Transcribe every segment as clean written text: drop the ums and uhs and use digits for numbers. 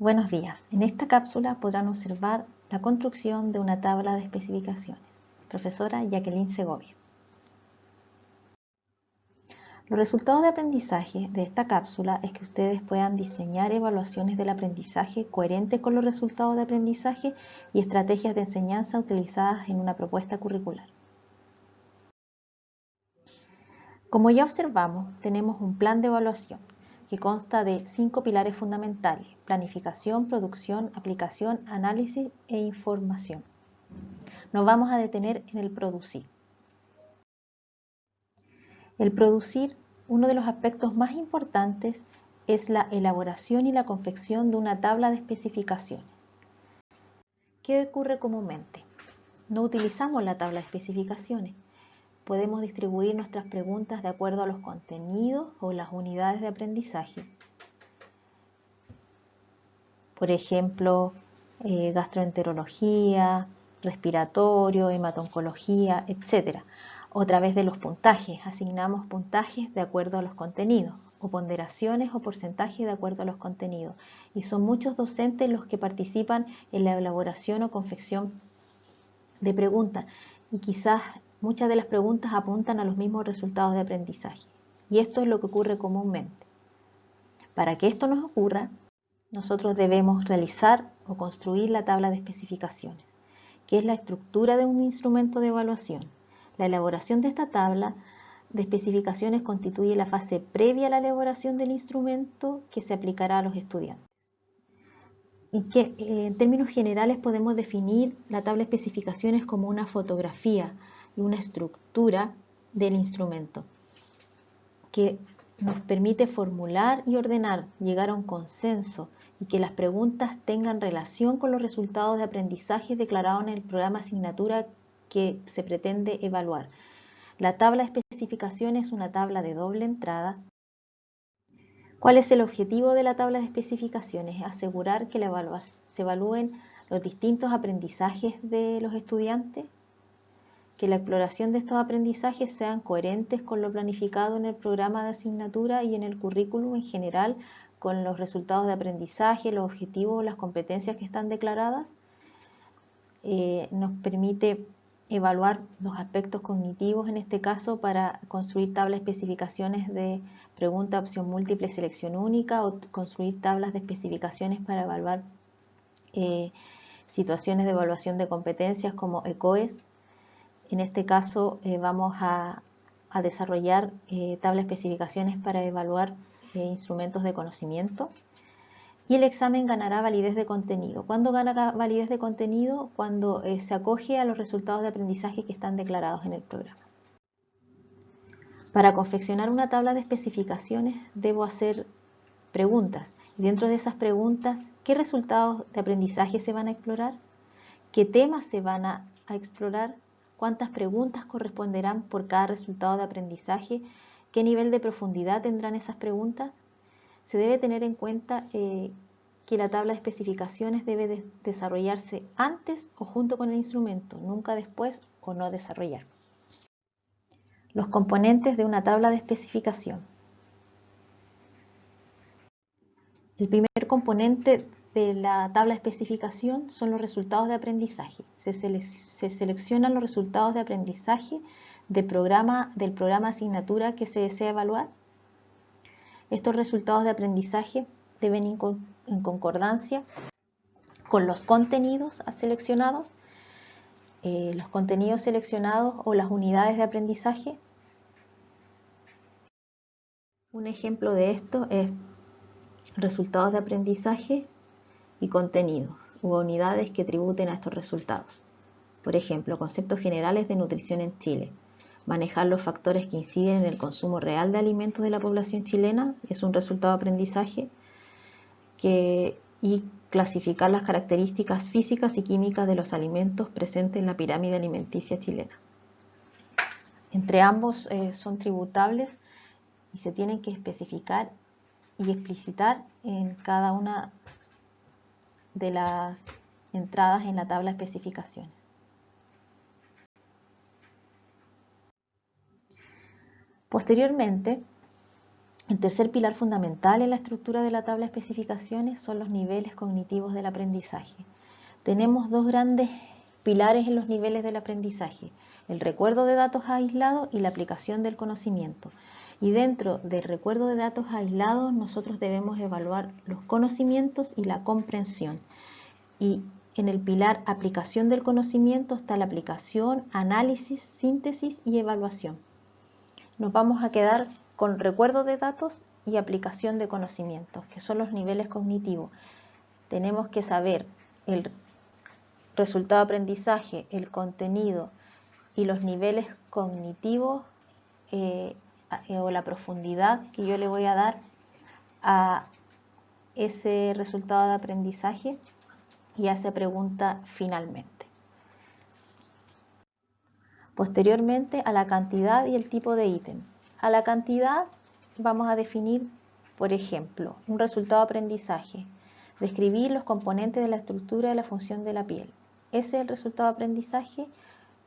Buenos días. En esta cápsula podrán observar la construcción de una tabla de especificaciones. Profesora Jacqueline Segovia. Los resultados de aprendizaje de esta cápsula es que ustedes puedan diseñar evaluaciones del aprendizaje coherentes con los resultados de aprendizaje y estrategias de enseñanza utilizadas en una propuesta curricular. Como ya observamos, tenemos un plan de evaluación que consta de 5 pilares fundamentales: planificación, producción, aplicación, análisis e información. Nos vamos a detener en el producir. El producir, uno de los aspectos más importantes, es la elaboración y la confección de una tabla de especificaciones. ¿Qué ocurre comúnmente? No utilizamos la tabla de especificaciones. Podemos distribuir nuestras preguntas de acuerdo a los contenidos o las unidades de aprendizaje. Por ejemplo, gastroenterología, respiratorio, hematoncología, etc. O a través de los puntajes. Asignamos puntajes de acuerdo a los contenidos, o ponderaciones o porcentajes de acuerdo a los contenidos. Y son muchos docentes los que participan en la elaboración o confección de preguntas. Y quizás muchas de las preguntas apuntan a los mismos resultados de aprendizaje. Y esto es lo que ocurre comúnmente. Para que esto nos ocurra, nosotros debemos realizar o construir la tabla de especificaciones, que es la estructura de un instrumento de evaluación. La elaboración de esta tabla de especificaciones constituye la fase previa a la elaboración del instrumento que se aplicará a los estudiantes. Y que en términos generales podemos definir la tabla de especificaciones como una fotografía y una estructura del instrumento que nos permite formular y ordenar, llegar a un consenso y que las preguntas tengan relación con los resultados de aprendizaje declarados en el programa asignatura que se pretende evaluar. La tabla de especificaciones es una tabla de doble entrada. ¿Cuál es el objetivo de la tabla de especificaciones? Asegurar que se evalúen los distintos aprendizajes de los estudiantes, que la exploración de estos aprendizajes sean coherentes con lo planificado en el programa de asignatura y en el currículum en general, con los resultados de aprendizaje, los objetivos, las competencias que están declaradas. Nos permite evaluar los aspectos cognitivos en este caso para construir tablas de especificaciones de pregunta, opción múltiple, selección única, o construir tablas de especificaciones para evaluar situaciones de evaluación de competencias como ECOES. En este caso vamos a desarrollar tablas de especificaciones para evaluar instrumentos de conocimiento. Y el examen ganará validez de contenido. ¿Cuándo gana validez de contenido? Cuando se acoge a los resultados de aprendizaje que están declarados en el programa. Para confeccionar una tabla de especificaciones debo hacer preguntas. Y dentro de esas preguntas, ¿qué resultados de aprendizaje se van a explorar? ¿Qué temas se van a explorar? ¿Cuántas preguntas corresponderán por cada resultado de aprendizaje? ¿Qué nivel de profundidad tendrán esas preguntas? Se debe tener en cuenta que la tabla de especificaciones debe desarrollarse antes o junto con el instrumento, nunca después o no desarrollar. Los componentes de una tabla de especificación. El primer componente de la tabla de especificación son los resultados de aprendizaje. Se seleccionan los resultados de aprendizaje del programa asignatura que se desea evaluar. Estos resultados de aprendizaje deben ir en concordancia con los contenidos seleccionados. Los contenidos seleccionados o las unidades de aprendizaje. Un ejemplo de esto es resultados de aprendizaje y contenidos u unidades que tributen a estos resultados. Por ejemplo, conceptos generales de nutrición en Chile. Manejar los factores que inciden en el consumo real de alimentos de la población chilena es un resultado de aprendizaje. Y clasificar las características físicas y químicas de los alimentos presentes en la pirámide alimenticia chilena. Entre ambos son tributables y se tienen que especificar y explicitar en cada una de las entradas en la tabla de especificaciones. Posteriormente, El tercer pilar fundamental en la estructura de la tabla de especificaciones son los niveles cognitivos del aprendizaje. Tenemos dos grandes pilares en los niveles del aprendizaje: el recuerdo de datos aislados y la aplicación del conocimiento. Y dentro del recuerdo de datos aislados nosotros debemos evaluar los conocimientos y la comprensión. Y en el pilar aplicación del conocimiento está la aplicación, análisis, síntesis y evaluación. Nos vamos a quedar con recuerdo de datos y aplicación de conocimientos, que son los niveles cognitivos. Tenemos que saber el resultado de aprendizaje, el contenido y los niveles cognitivos o la profundidad que yo le voy a dar a ese resultado de aprendizaje y hace pregunta finalmente. Posteriormente, a la cantidad y el tipo de ítem. A la cantidad vamos a definir, por ejemplo, un resultado de aprendizaje: describir los componentes de la estructura de la función de la piel. Ese es el resultado de aprendizaje.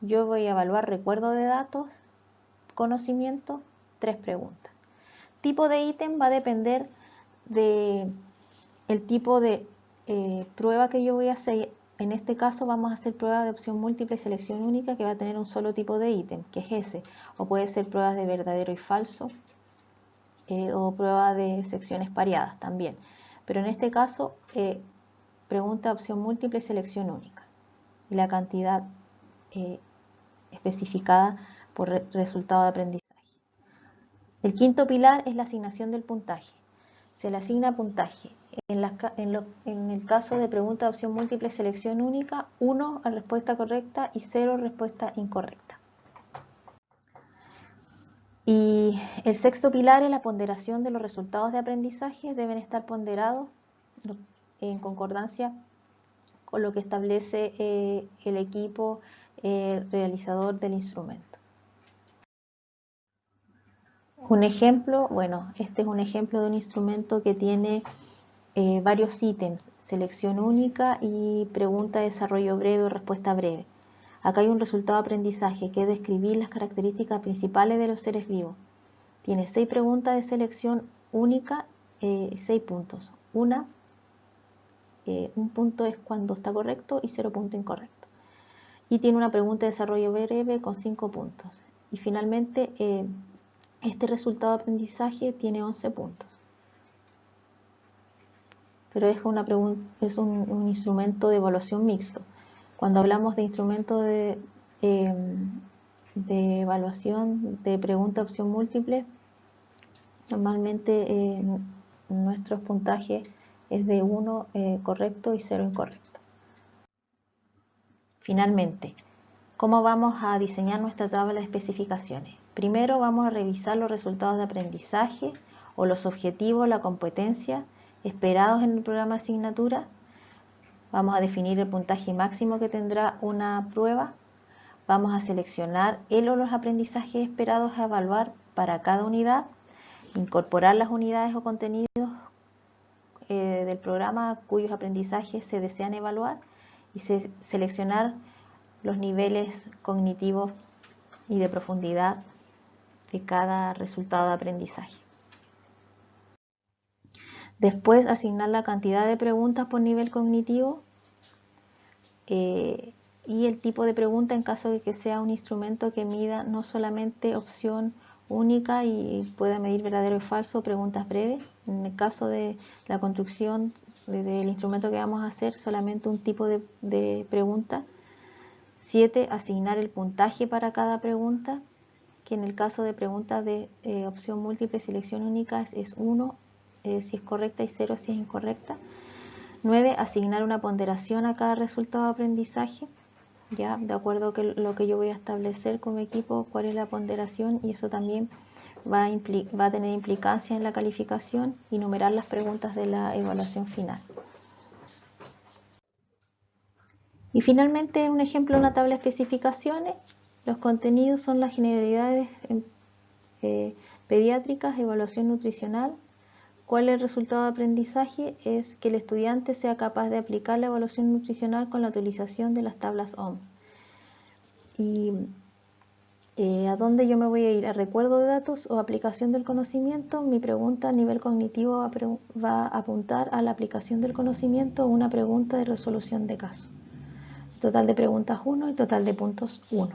Yo voy a evaluar recuerdo de datos, conocimiento, 3 preguntas. Tipo de ítem va a depender del tipo de prueba que yo voy a hacer. En este caso vamos a hacer prueba de opción múltiple y selección única, que va a tener un solo tipo de ítem, que es ese. O puede ser pruebas de verdadero y falso, o prueba de secciones pareadas también. Pero en este caso, pregunta de opción múltiple y selección única. Y la cantidad especificada por resultado de aprendizaje. El quinto pilar es la asignación del puntaje. Se le asigna puntaje. En el caso de pregunta de opción múltiple selección única, 1 a respuesta correcta y 0 respuesta incorrecta. Y el sexto pilar es la ponderación de los resultados de aprendizaje. Deben estar ponderados en concordancia con lo que establece el equipo realizador del instrumento. Un ejemplo, bueno, este es un ejemplo de un instrumento que tiene varios ítems: selección única y pregunta de desarrollo breve o respuesta breve. Acá hay un resultado de aprendizaje que es describir las características principales de los seres vivos. Tiene 6 preguntas de selección única, 6 puntos. Un punto es cuando está correcto y 0 punto incorrecto. Y tiene una pregunta de desarrollo breve con 5 puntos. Y finalmente, este resultado de aprendizaje tiene 11 puntos. Pero es un instrumento de evaluación mixto. Cuando hablamos de instrumento de evaluación de pregunta opción múltiple, normalmente nuestros puntajes es de 1 correcto y 0 incorrecto. Finalmente, ¿cómo vamos a diseñar nuestra tabla de especificaciones? Primero vamos a revisar los resultados de aprendizaje o los objetivos, la competencia esperados en el programa de asignatura. Vamos a definir el puntaje máximo que tendrá una prueba. Vamos a seleccionar el o los aprendizajes esperados a evaluar para cada unidad, incorporar las unidades o contenidos del programa cuyos aprendizajes se desean evaluar y seleccionar los niveles cognitivos y de profundidad de cada resultado de aprendizaje. Después, asignar la cantidad de preguntas por nivel cognitivo y el tipo de pregunta en caso de que sea un instrumento que mida no solamente opción única y pueda medir verdadero y falso, preguntas breves. En el caso de la construcción del instrumento que vamos a hacer, solamente un tipo de pregunta. 7. Asignar el puntaje para cada pregunta, que en el caso de preguntas de opción múltiple selección única es 1 si es correcta y 0 si es incorrecta. 9. Asignar una ponderación a cada resultado de aprendizaje, ya de acuerdo a lo que yo voy a establecer como equipo, cuál es la ponderación, y eso también va a tener implicancia en la calificación, y numerar las preguntas de la evaluación final. Y finalmente, un ejemplo de una tabla de especificaciones. Los contenidos son las generalidades pediátricas, evaluación nutricional. ¿Cuál es el resultado de aprendizaje? Es que el estudiante sea capaz de aplicar la evaluación nutricional con la utilización de las tablas OM. Y ¿A dónde yo me voy a ir? ¿A recuerdo de datos o aplicación del conocimiento? Mi pregunta a nivel cognitivo va a apuntar a la aplicación del conocimiento o una pregunta de resolución de caso. Total de preguntas 1 y total de puntos 1.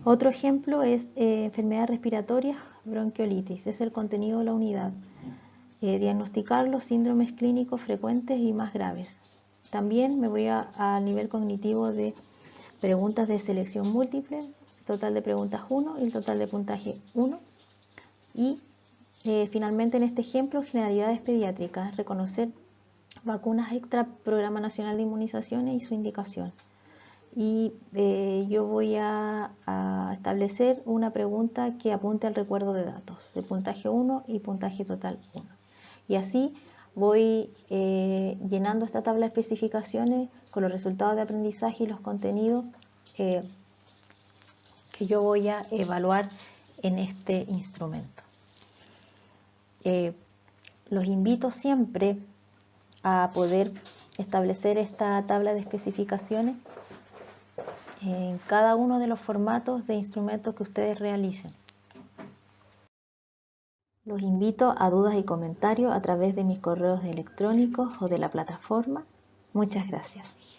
Otro ejemplo es enfermedades respiratorias, bronquiolitis, es el contenido de la unidad. Diagnosticar los síndromes clínicos frecuentes y más graves. También me voy a nivel cognitivo de preguntas de selección múltiple, total de preguntas 1 y el total de puntaje 1. Y finalmente en este ejemplo, generalidades pediátricas, reconocer vacunas extra, Programa Nacional de Inmunizaciones y su indicación. Y yo voy a establecer una pregunta que apunte al recuerdo de datos, de puntaje 1 y puntaje total 1. Y así voy llenando esta tabla de especificaciones con los resultados de aprendizaje y los contenidos que yo voy a evaluar en este instrumento. Los invito siempre a poder establecer esta tabla de especificaciones en cada uno de los formatos de instrumentos que ustedes realicen. Los invito a dudas y comentarios a través de mis correos electrónicos o de la plataforma. Muchas gracias.